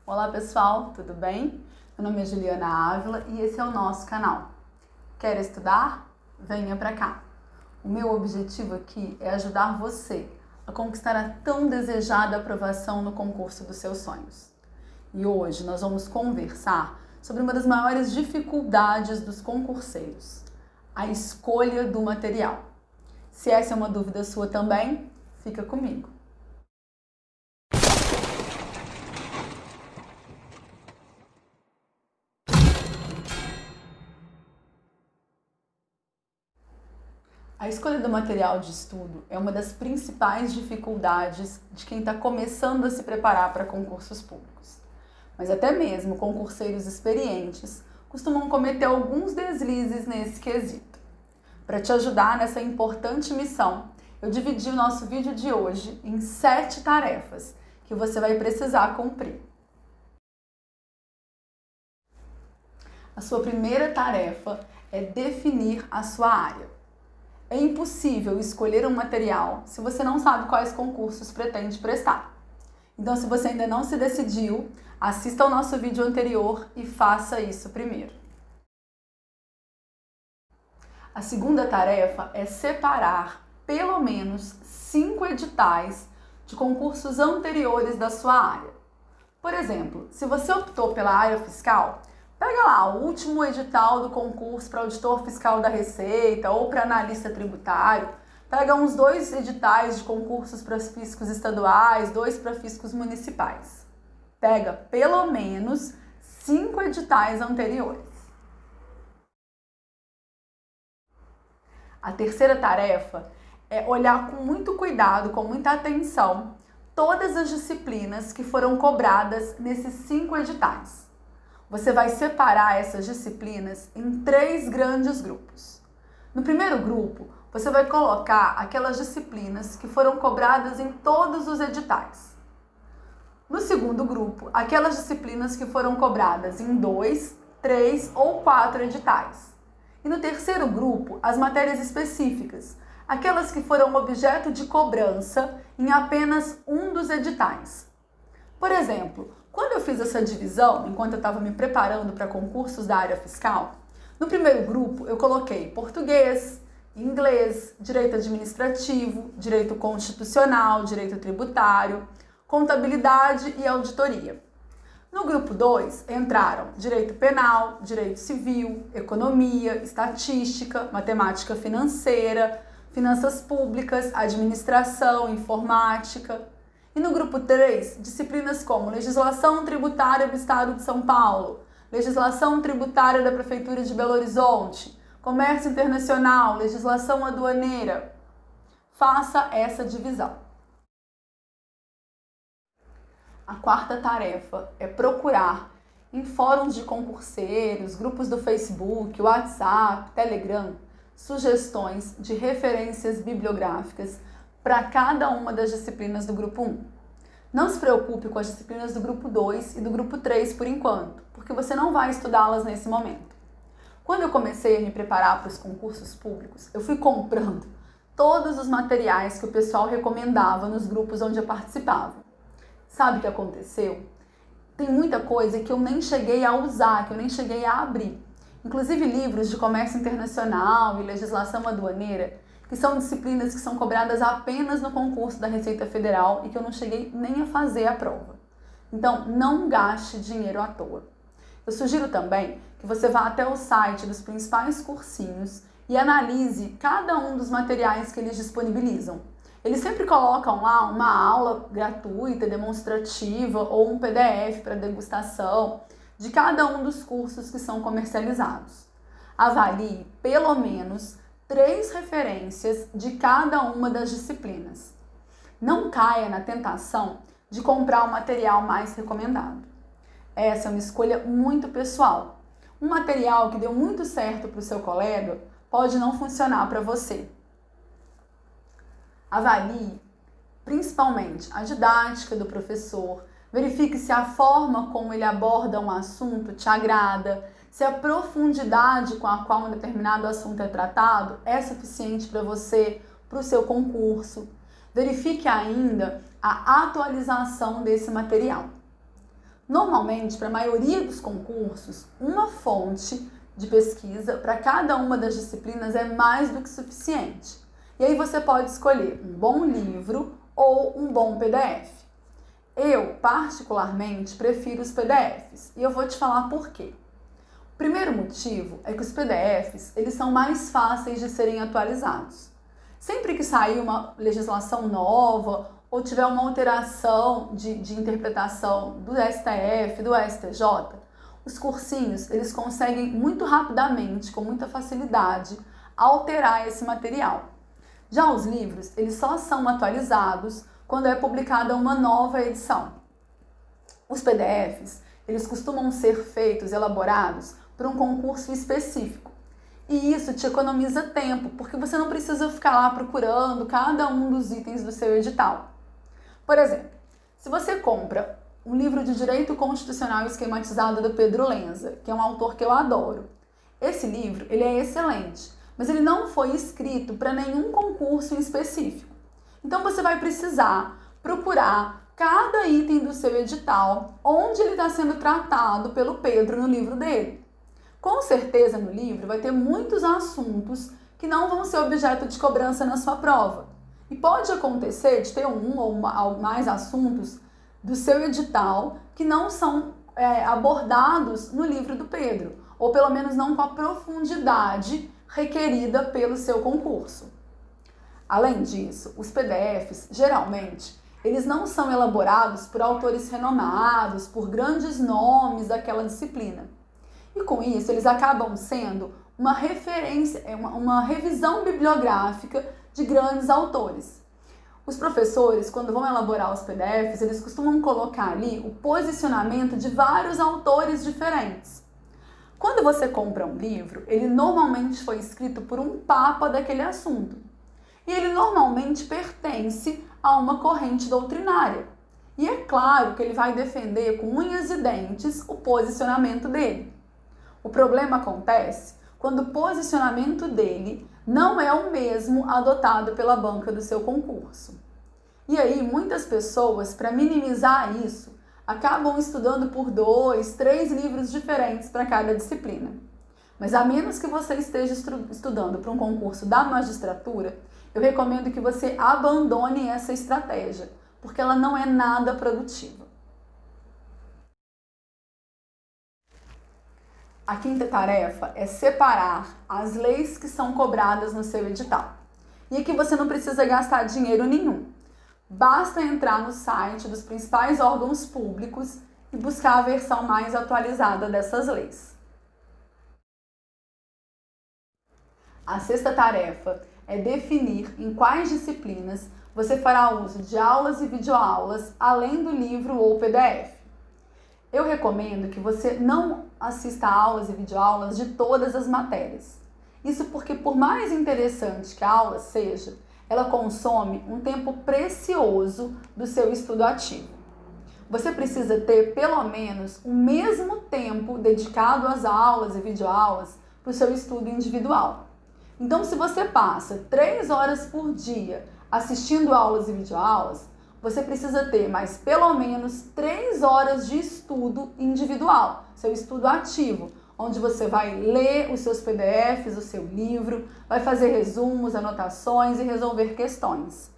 Olá pessoal, tudo bem? Meu nome é Juliana Ávila e esse é o nosso canal. Quer estudar? Venha para cá. O meu objetivo aqui é ajudar você a conquistar a tão desejada aprovação no concurso dos seus sonhos. E hoje nós vamos conversar sobre uma das maiores dificuldades dos concurseiros, a escolha do material. Se essa é uma dúvida sua também, fica comigo. A escolha do material de estudo é uma das principais dificuldades de quem está começando a se preparar para concursos públicos. Mas até mesmo concurseiros experientes costumam cometer alguns deslizes nesse quesito. Para te ajudar nessa importante missão, eu dividi o nosso vídeo de hoje em 7 tarefas que você vai precisar cumprir. A sua primeira tarefa é definir a sua área. É impossível escolher um material se você não sabe quais concursos pretende prestar. Então, se você ainda não se decidiu, assista ao nosso vídeo anterior e faça isso primeiro. A segunda tarefa é separar pelo menos 5 editais de concursos anteriores da sua área. Por exemplo, se você optou pela área fiscal, pega lá o último edital do concurso para auditor fiscal da Receita ou para analista tributário. Pega uns 2 editais de concursos para fiscos estaduais, 2 para fiscos municipais. Pega pelo menos 5 editais anteriores. A terceira tarefa é olhar com muito cuidado, com muita atenção, todas as disciplinas que foram cobradas nesses 5 editais. Você vai separar essas disciplinas em 3 grandes grupos. No primeiro grupo, você vai colocar aquelas disciplinas que foram cobradas em todos os editais. No segundo grupo, aquelas disciplinas que foram cobradas em 2, 3 ou 4 editais. E no terceiro grupo, as matérias específicas, aquelas que foram objeto de cobrança em apenas um dos editais. Por exemplo, quando eu fiz essa divisão, enquanto eu estava me preparando para concursos da área fiscal, no primeiro grupo eu coloquei português, inglês, direito administrativo, direito constitucional, direito tributário, contabilidade e auditoria. No grupo 2 entraram direito penal, direito civil, economia, estatística, matemática financeira, finanças públicas, administração, informática. E no grupo 3, disciplinas como legislação tributária do Estado de São Paulo, legislação tributária da Prefeitura de Belo Horizonte, comércio internacional, legislação aduaneira. Faça essa divisão. A quarta tarefa é procurar em fóruns de concurseiros, grupos do Facebook, WhatsApp, Telegram, sugestões de referências bibliográficas para cada uma das disciplinas do grupo 1. Não se preocupe com as disciplinas do grupo 2 e do grupo 3 por enquanto, porque você não vai estudá-las nesse momento. Quando eu comecei a me preparar para os concursos públicos, eu fui comprando todos os materiais que o pessoal recomendava nos grupos onde eu participava. Sabe o que aconteceu? Tem muita coisa que eu nem cheguei a usar, que eu nem cheguei a abrir. Inclusive livros de comércio internacional e legislação aduaneira, que são disciplinas que são cobradas apenas no concurso da Receita Federal e que eu não cheguei nem a fazer a prova. Então, não gaste dinheiro à toa. Eu sugiro também que você vá até o site dos principais cursinhos e analise cada um dos materiais que eles disponibilizam. Eles sempre colocam lá uma aula gratuita, demonstrativa ou um PDF para degustação de cada um dos cursos que são comercializados. Avalie pelo menos 3 referências de cada uma das disciplinas. Não caia na tentação de comprar o material mais recomendado. Essa é uma escolha muito pessoal. Um material que deu muito certo para o seu colega pode não funcionar para você. Avalie principalmente a didática do professor, verifique se a forma como ele aborda um assunto te agrada, se a profundidade com a qual um determinado assunto é tratado é suficiente para você, para o seu concurso. Verifique ainda a atualização desse material. Normalmente, para a maioria dos concursos, uma fonte de pesquisa para cada uma das disciplinas é mais do que suficiente. E aí você pode escolher um bom livro ou um bom PDF. Eu, particularmente, prefiro os PDFs e eu vou te falar por quê. O primeiro motivo é que os PDFs eles são mais fáceis de serem atualizados. Sempre que sair uma legislação nova ou tiver uma alteração de interpretação do STF, do STJ, os cursinhos eles conseguem muito rapidamente, com muita facilidade, alterar esse material. Já os livros, eles só são atualizados quando é publicada uma nova edição. Os PDFs, eles costumam ser feitos, elaborados para um concurso específico. E isso te economiza tempo, porque você não precisa ficar lá procurando cada um dos itens do seu edital. Por exemplo, se você compra um livro de Direito Constitucional Esquematizado do Pedro Lenza, que é um autor que eu adoro. Esse livro, ele é excelente, mas ele não foi escrito para nenhum concurso em específico. Então você vai precisar procurar cada item do seu edital, onde ele está sendo tratado pelo Pedro no livro dele. Com certeza no livro vai ter muitos assuntos que não vão ser objeto de cobrança na sua prova. E pode acontecer de ter um ou mais assuntos do seu edital que não são abordados no livro do Pedro, ou pelo menos não com a profundidade requerida pelo seu concurso. Além disso, os PDFs, geralmente, eles não são elaborados por autores renomados, por grandes nomes daquela disciplina. E com isso, eles acabam sendo uma referência, uma revisão bibliográfica de grandes autores. Os professores, quando vão elaborar os PDFs, eles costumam colocar ali o posicionamento de vários autores diferentes. Quando você compra um livro, ele normalmente foi escrito por um papa daquele assunto. E ele normalmente pertence a uma corrente doutrinária. E é claro que ele vai defender com unhas e dentes o posicionamento dele. O problema acontece quando o posicionamento dele não é o mesmo adotado pela banca do seu concurso. E aí, muitas pessoas, para minimizar isso, acabam estudando por 2, 3 livros diferentes para cada disciplina. Mas a menos que você esteja estudando para um concurso da magistratura, eu recomendo que você abandone essa estratégia, porque ela não é nada produtiva. A quinta tarefa é separar as leis que são cobradas no seu edital. E aqui você não precisa gastar dinheiro nenhum. Basta entrar no site dos principais órgãos públicos e buscar a versão mais atualizada dessas leis. A sexta tarefa é definir em quais disciplinas você fará uso de aulas e videoaulas, além do livro ou PDF. Eu recomendo que você não assista a aulas e videoaulas de todas as matérias. Isso porque, por mais interessante que a aula seja, ela consome um tempo precioso do seu estudo ativo. Você precisa ter, pelo menos, o mesmo tempo dedicado às aulas e videoaulas para o seu estudo individual. Então, se você passa 3 horas por dia assistindo aulas e videoaulas, você precisa ter mais pelo menos 3 horas de estudo individual, seu estudo ativo, onde você vai ler os seus PDFs, o seu livro, vai fazer resumos, anotações e resolver questões.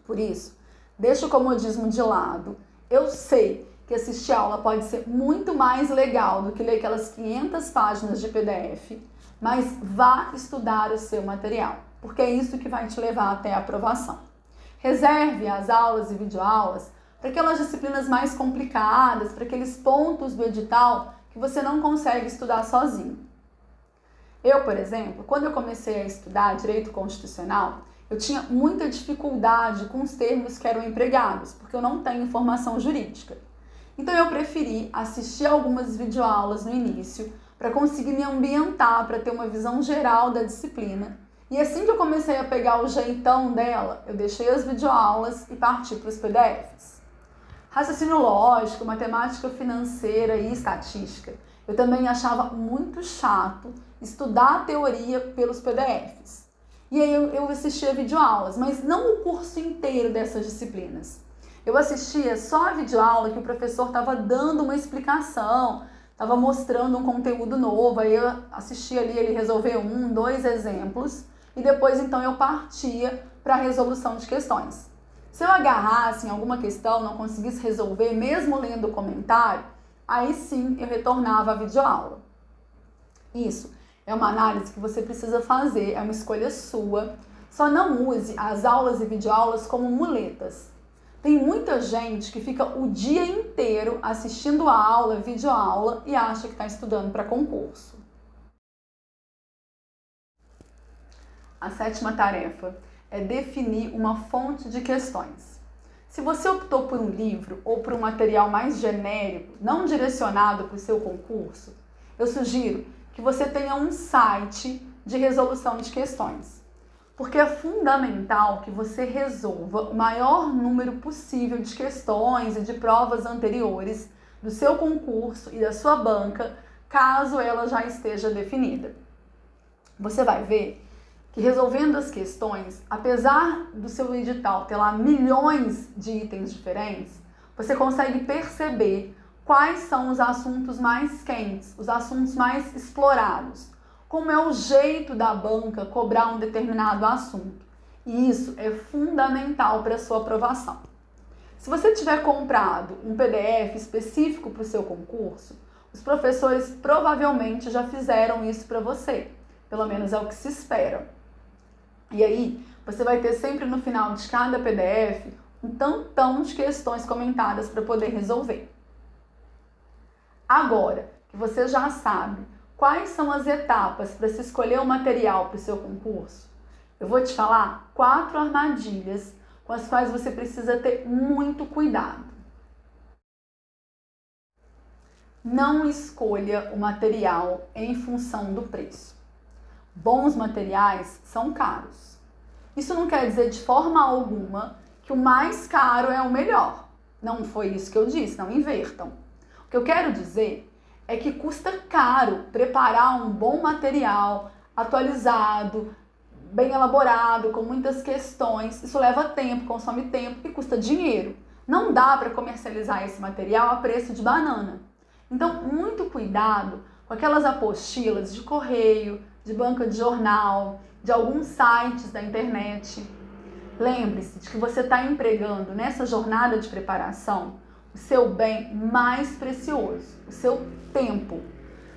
Por isso, deixa o comodismo de lado. Eu sei que assistir aula pode ser muito mais legal do que ler aquelas 500 páginas de PDF, mas vá estudar o seu material, porque é isso que vai te levar até a aprovação. Reserve as aulas e videoaulas para aquelas disciplinas mais complicadas, para aqueles pontos do edital que você não consegue estudar sozinho. Eu, por exemplo, quando eu comecei a estudar Direito Constitucional, eu tinha muita dificuldade com os termos que eram empregados, porque eu não tenho formação jurídica. Então eu preferi assistir algumas videoaulas no início, para conseguir me ambientar, para ter uma visão geral da disciplina. E assim que eu comecei a pegar o jeitão dela, eu deixei as videoaulas e parti para os PDFs. Raciocínio lógico, matemática financeira e estatística, eu também achava muito chato estudar a teoria pelos PDFs. E aí eu assistia videoaulas, mas não o curso inteiro dessas disciplinas. Eu assistia só a videoaula que o professor estava dando uma explicação, estava mostrando um conteúdo novo, aí eu assistia ali, ele resolveu 1, 2 exemplos, e depois então eu partia para a resolução de questões. Se eu agarrasse em alguma questão, não conseguisse resolver, mesmo lendo o comentário, aí sim eu retornava à videoaula. Isso é uma análise que você precisa fazer, é uma escolha sua. Só não use as aulas e videoaulas como muletas. Tem muita gente que fica o dia inteiro assistindo a aula, videoaula e acha que está estudando para concurso. A 7ª tarefa é definir uma fonte de questões. Se você optou por um livro ou por um material mais genérico, não direcionado para o seu concurso, eu sugiro que você tenha um site de resolução de questões. Porque é fundamental que você resolva o maior número possível de questões e de provas anteriores do seu concurso e da sua banca, caso ela já esteja definida. Você vai ver que resolvendo as questões, apesar do seu edital ter lá milhões de itens diferentes, você consegue perceber quais são os assuntos mais quentes, os assuntos mais explorados. Como é o jeito da banca cobrar um determinado assunto. E isso é fundamental para a sua aprovação. Se você tiver comprado um PDF específico para o seu concurso, os professores provavelmente já fizeram isso para você. Pelo menos é o que se espera. E aí, você vai ter sempre no final de cada PDF um tantão de questões comentadas para poder resolver. Agora que você já sabe quais são as etapas para se escolher o material para o seu concurso, eu vou te falar 4 armadilhas com as quais você precisa ter muito cuidado. Não escolha o material em função do preço. Bons materiais são caros. Isso não quer dizer de forma alguma que o mais caro é o melhor. Não foi isso que eu disse, não invertam. O que eu quero dizer é que custa caro preparar um bom material, atualizado, bem elaborado, com muitas questões. Isso leva tempo, consome tempo e custa dinheiro. Não dá para comercializar esse material a preço de banana. Então, muito cuidado com aquelas apostilas de correio, de banca de jornal, de alguns sites da internet. Lembre-se de que você está empregando nessa jornada de preparação o seu bem mais precioso, o seu tempo.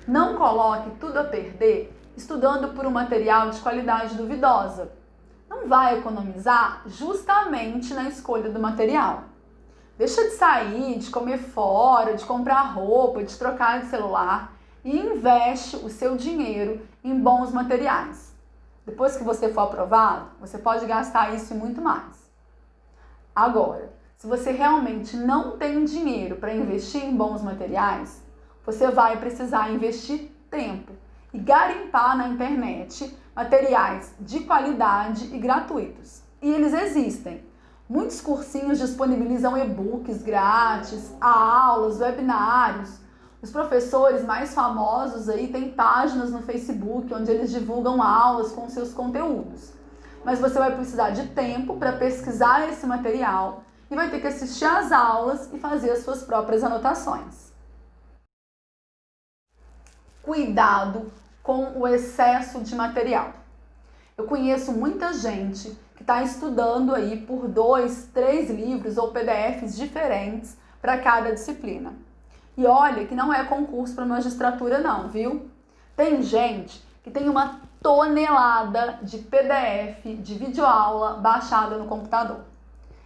Não coloque tudo a perder estudando por um material de qualidade duvidosa. Não vai economizar justamente na escolha do material. Deixa de sair, de comer fora, de comprar roupa, de trocar de celular e investe o seu dinheiro em bons materiais. Depois que você for aprovado, você pode gastar isso e muito mais. Agora, se você realmente não tem dinheiro para investir em bons materiais, você vai precisar investir tempo e garimpar na internet materiais de qualidade e gratuitos. E eles existem. Muitos cursinhos disponibilizam e-books grátis, aulas, webinários. Os professores mais famosos aí têm páginas no Facebook onde eles divulgam aulas com seus conteúdos. Mas você vai precisar de tempo para pesquisar esse material e vai ter que assistir às aulas e fazer as suas próprias anotações. Cuidado com o excesso de material. Eu conheço muita gente que está estudando aí por 2, 3 livros ou PDFs diferentes para cada disciplina. E olha que não é concurso para magistratura não, viu? Tem gente que tem uma tonelada de PDF, de videoaula baixada no computador.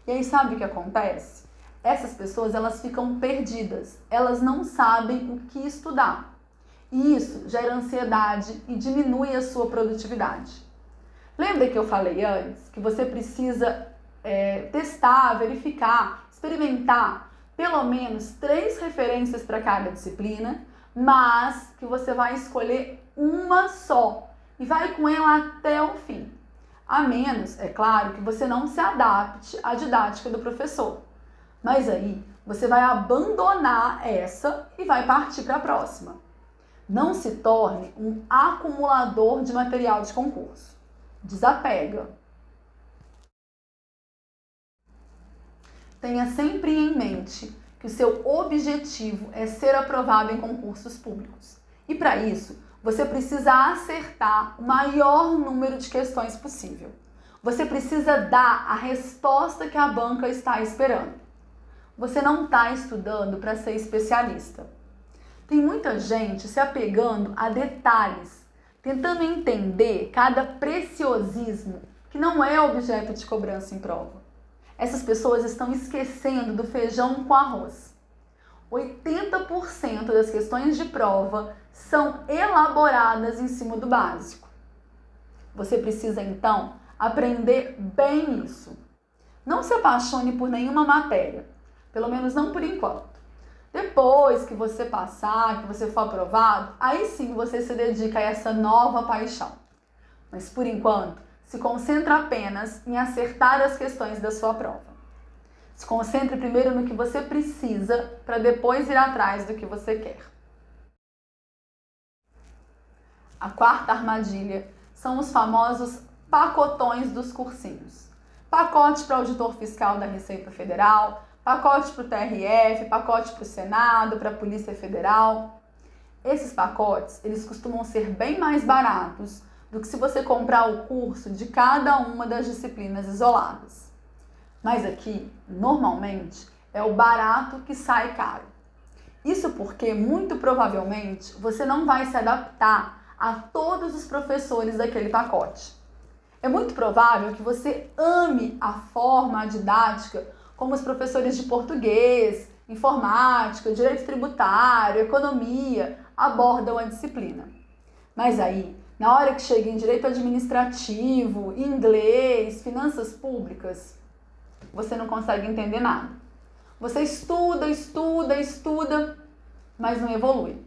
E aí sabe o que acontece? Essas pessoas, elas ficam perdidas, elas não sabem o que estudar. E isso gera ansiedade e diminui a sua produtividade. Lembra que eu falei antes que você precisa testar, verificar, experimentar pelo menos 3 referências para cada disciplina, mas que você vai escolher uma só e vai com ela até o fim. A menos, é claro, que você não se adapte à didática do professor. Mas aí você vai abandonar essa e vai partir para a próxima. Não se torne um acumulador de material de concurso. Desapega. Tenha sempre em mente que o seu objetivo é ser aprovado em concursos públicos. E para isso, você precisa acertar o maior número de questões possível. Você precisa dar a resposta que a banca está esperando. Você não está estudando para ser especialista. Tem muita gente se apegando a detalhes, tentando entender cada preciosismo que não é objeto de cobrança em prova. Essas pessoas estão esquecendo do feijão com arroz. 80% das questões de prova são elaboradas em cima do básico. Você precisa, então, aprender bem isso. Não se apaixone por nenhuma matéria, pelo menos não por enquanto. Depois que você passar, que você for aprovado, aí sim você se dedica a essa nova paixão. Mas por enquanto, se concentra apenas em acertar as questões da sua prova. Se concentre primeiro no que você precisa para depois ir atrás do que você quer. A quarta armadilha são os famosos pacotões dos cursinhos. Pacote para auditor fiscal da Receita Federal, pacote para o TRF, pacote para o Senado, para a Polícia Federal. Esses pacotes, eles costumam ser bem mais baratos do que se você comprar o curso de cada uma das disciplinas isoladas. Mas aqui, normalmente, é o barato que sai caro. Isso porque, muito provavelmente, você não vai se adaptar a todos os professores daquele pacote. É muito provável que você ame a forma, a didática, como os professores de português, informática, direito tributário, economia abordam a disciplina. Mas aí, na hora que chega em direito administrativo, inglês, finanças públicas, você não consegue entender nada. Você estuda, mas não evolui.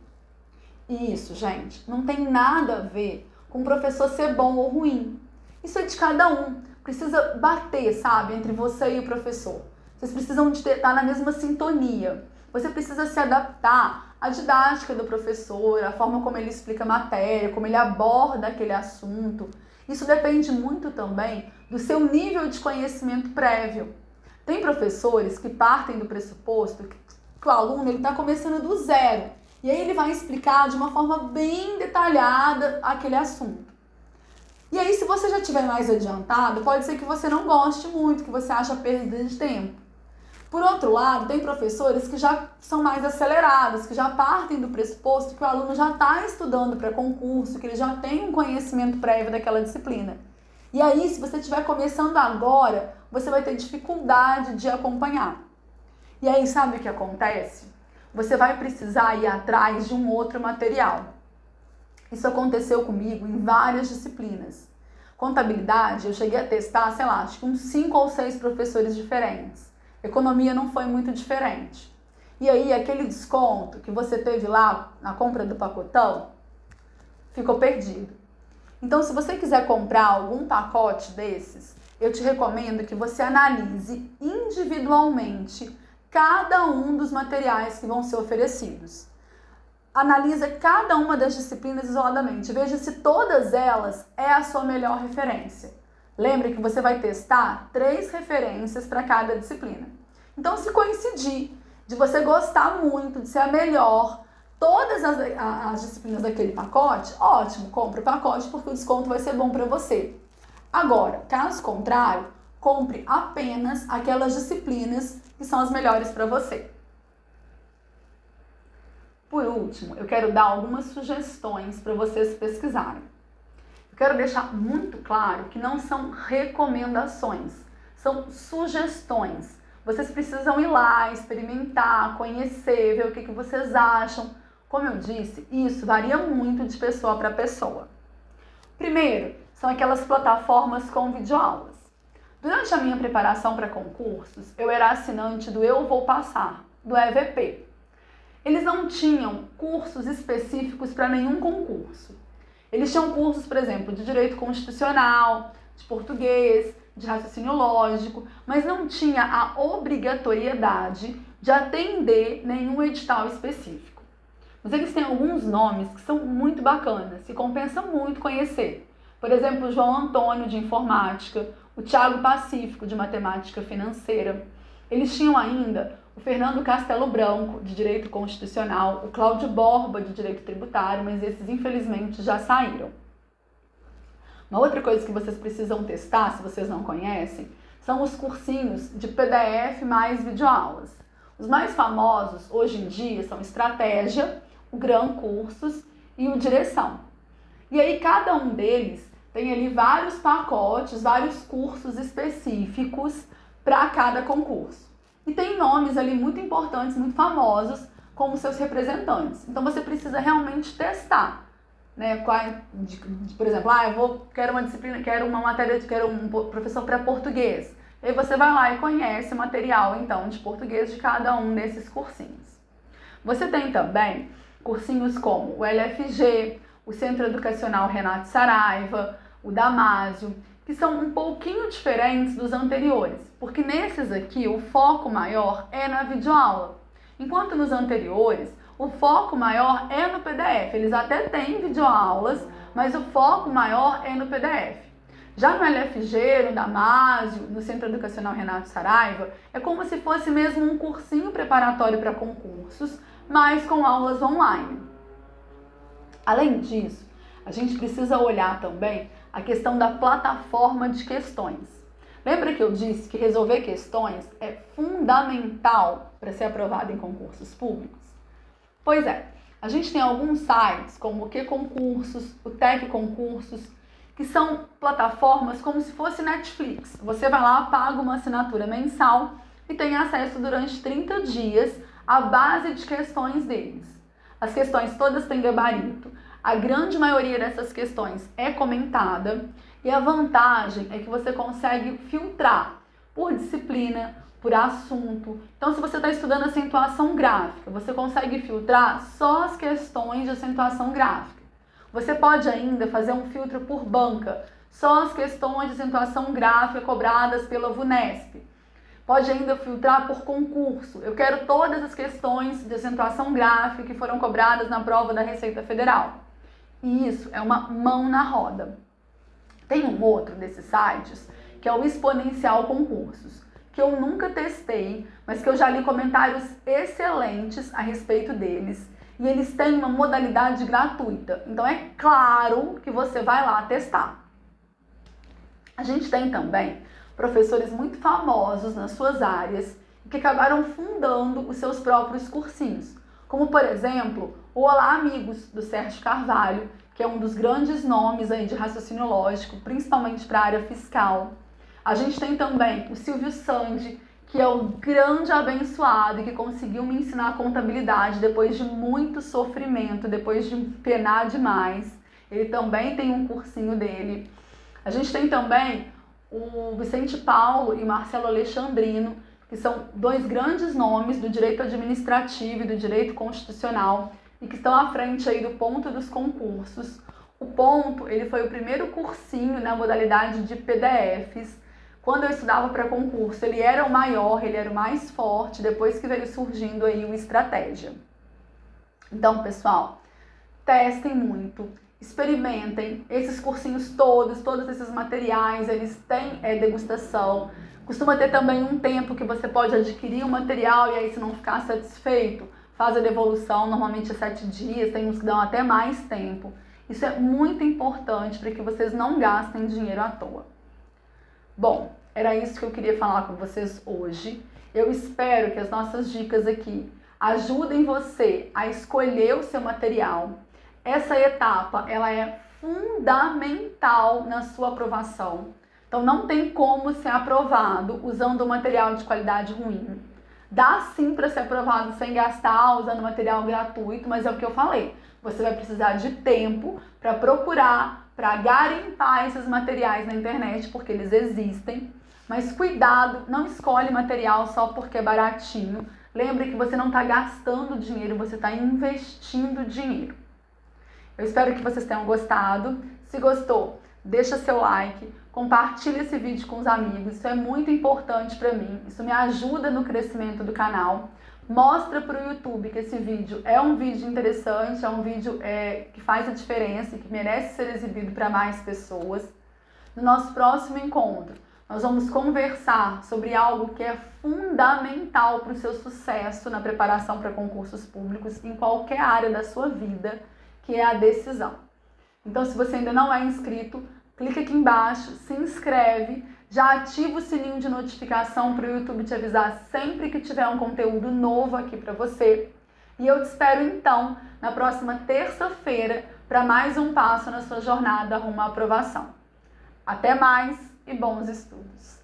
E isso, gente, não tem nada a ver com o professor ser bom ou ruim. Isso é de cada um. Precisa bater, sabe, entre você e o professor. Vocês precisam estar na mesma sintonia. Você precisa se adaptar à didática do professor, à forma como ele explica a matéria, como ele aborda aquele assunto. Isso depende muito também do seu nível de conhecimento prévio. Tem professores que partem do pressuposto que o aluno está começando do zero. E aí ele vai explicar de uma forma bem detalhada aquele assunto. E aí, se você já estiver mais adiantado, pode ser que você não goste muito, que você acha perda de tempo. Por outro lado, tem professores que já são mais acelerados, que já partem do pressuposto que o aluno já está estudando para concurso, que ele já tem um conhecimento prévio daquela disciplina. E aí, se você estiver começando agora, você vai ter dificuldade de acompanhar. E aí, sabe o que acontece? Você vai precisar ir atrás de um outro material. Isso aconteceu comigo em várias disciplinas. Contabilidade, eu cheguei a testar, sei lá, acho que uns 5 ou 6 professores diferentes. Economia não foi muito diferente. E aí, aquele desconto que você teve lá na compra do pacotão, ficou perdido. Então, se você quiser comprar algum pacote desses, eu te recomendo que você analise individualmente cada um dos materiais que vão ser oferecidos. Analisa cada uma das disciplinas isoladamente. Veja se todas elas é a sua melhor referência. Lembre que você vai testar 3 referências para cada disciplina. Então, se coincidir de você gostar muito, de ser a melhor, todas as disciplinas daquele pacote, ótimo, compre o pacote porque o desconto vai ser bom para você. Agora, caso contrário, compre apenas aquelas disciplinas que são as melhores para você. Por último, eu quero dar algumas sugestões para vocês pesquisarem. Eu quero deixar muito claro que não são recomendações, são sugestões. Vocês precisam ir lá, experimentar, conhecer, ver o que vocês acham. Como eu disse, isso varia muito de pessoa para pessoa. Primeiro, são aquelas plataformas com videoaulas. Durante a minha preparação para concursos, eu era assinante do Eu Vou Passar, do EVP. Eles não tinham cursos específicos para nenhum concurso. Eles tinham cursos, por exemplo, de direito constitucional, de português, de raciocínio lógico, mas não tinha a obrigatoriedade de atender nenhum edital específico. Mas eles têm alguns nomes que são muito bacanas, que compensa muito conhecer. Por exemplo, o João Antônio, de informática, o Thiago Pacífico, de matemática financeira. Eles tinham ainda o Fernando Castelo Branco, de Direito Constitucional, o Cláudio Borba, de Direito Tributário, mas esses infelizmente já saíram. Uma outra coisa que vocês precisam testar, se vocês não conhecem, são os cursinhos de PDF mais videoaulas. Os mais famosos hoje em dia são Estratégia, o Gran Cursos e o Direção. E aí cada um deles tem ali vários pacotes, vários cursos específicos para cada concurso. E tem nomes ali muito importantes, muito famosos, como seus representantes. Então você precisa realmente testar, né? Por exemplo, quero uma disciplina, quero uma matéria, quero um professor para português. E aí você vai lá e conhece o material, então, de português de cada um desses cursinhos. Você tem também cursinhos como o LFG, o Centro Educacional Renato Saraiva, o Damásio, que são um pouquinho diferentes dos anteriores, porque nesses aqui o foco maior é na videoaula, enquanto nos anteriores o foco maior é no PDF. Eles até têm videoaulas, mas o foco maior é no PDF. Já no LFG, no Damásio, no Centro Educacional Renato Saraiva, é como se fosse mesmo um cursinho preparatório para concursos, mas com aulas online. Além disso, a gente precisa olhar também a questão da plataforma de questões. Lembra que eu disse que resolver questões é fundamental para ser aprovado em concursos públicos? Pois é, a gente tem alguns sites como o Que Concursos, o Tec Concursos, que são plataformas como se fosse Netflix. Você vai lá, paga uma assinatura mensal e tem acesso durante 30 dias à base de questões deles. As questões todas têm gabarito. A grande maioria dessas questões é comentada e a vantagem é que você consegue filtrar por disciplina, por assunto. Então, se você está estudando acentuação gráfica, você consegue filtrar só as questões de acentuação gráfica. Você pode ainda fazer um filtro por banca, só as questões de acentuação gráfica cobradas pela VUNESP. Pode ainda filtrar por concurso. Eu quero todas as questões de acentuação gráfica que foram cobradas na prova da Receita Federal. E isso é uma mão na roda. Tem um outro desses sites, que é o Exponencial Concursos, que eu nunca testei, mas que eu já li comentários excelentes a respeito deles. E eles têm uma modalidade gratuita. Então é claro que você vai lá testar. A gente tem também professores muito famosos nas suas áreas que acabaram fundando os seus próprios cursinhos. Como, por exemplo, o Olá Amigos, do Sérgio Carvalho, que é um dos grandes nomes aí de raciocínio lógico, principalmente para a área fiscal. A gente tem também o Silvio Sandi, que é o grande abençoado e que conseguiu me ensinar contabilidade depois de muito sofrimento, depois de penar demais. Ele também tem um cursinho dele. A gente tem também o Vicente Paulo e Marcelo Alexandrino, que são dois grandes nomes do direito administrativo e do direito constitucional e que estão à frente aí do Ponto dos concursos. O Ponto, ele foi o primeiro cursinho na modalidade de PDFs. Quando eu estudava para concurso, ele era o maior, ele era o mais forte, depois que veio surgindo aí o Estratégia. Então, pessoal, testem muito, experimentem esses cursinhos todos esses materiais, eles têm degustação. Costuma ter também um tempo que você pode adquirir o material e aí, se não ficar satisfeito, faz a devolução, normalmente é 7 dias, tem uns que dão até mais tempo. Isso é muito importante para que vocês não gastem dinheiro à toa. Bom, era isso que eu queria falar com vocês hoje. Eu espero que as nossas dicas aqui ajudem você a escolher o seu material. Essa etapa, ela é fundamental na sua aprovação. Então, não tem como ser aprovado usando um material de qualidade ruim. Dá sim para ser aprovado sem gastar, usando material gratuito, mas é o que eu falei. Você vai precisar de tempo para procurar, para garimpar esses materiais na internet, porque eles existem. Mas cuidado, não escolhe material só porque é baratinho. Lembre que você não está gastando dinheiro, você está investindo dinheiro. Eu espero que vocês tenham gostado. Se gostou, deixa seu like, compartilha esse vídeo com os amigos. Isso é muito importante para mim, isso me ajuda no crescimento do canal. Mostra para o YouTube que esse vídeo é um vídeo interessante, é um vídeo que faz a diferença e que merece ser exibido para mais pessoas. No nosso próximo encontro, Nós vamos conversar sobre algo que é fundamental para o seu sucesso na preparação para concursos públicos em qualquer área da sua vida, que é a decisão. Então, se você ainda não é inscrito, clica aqui embaixo, se inscreve, já ativa o sininho de notificação para o YouTube te avisar sempre que tiver um conteúdo novo aqui para você. E eu te espero então na próxima terça-feira para mais um passo na sua jornada rumo à aprovação. Até mais e bons estudos!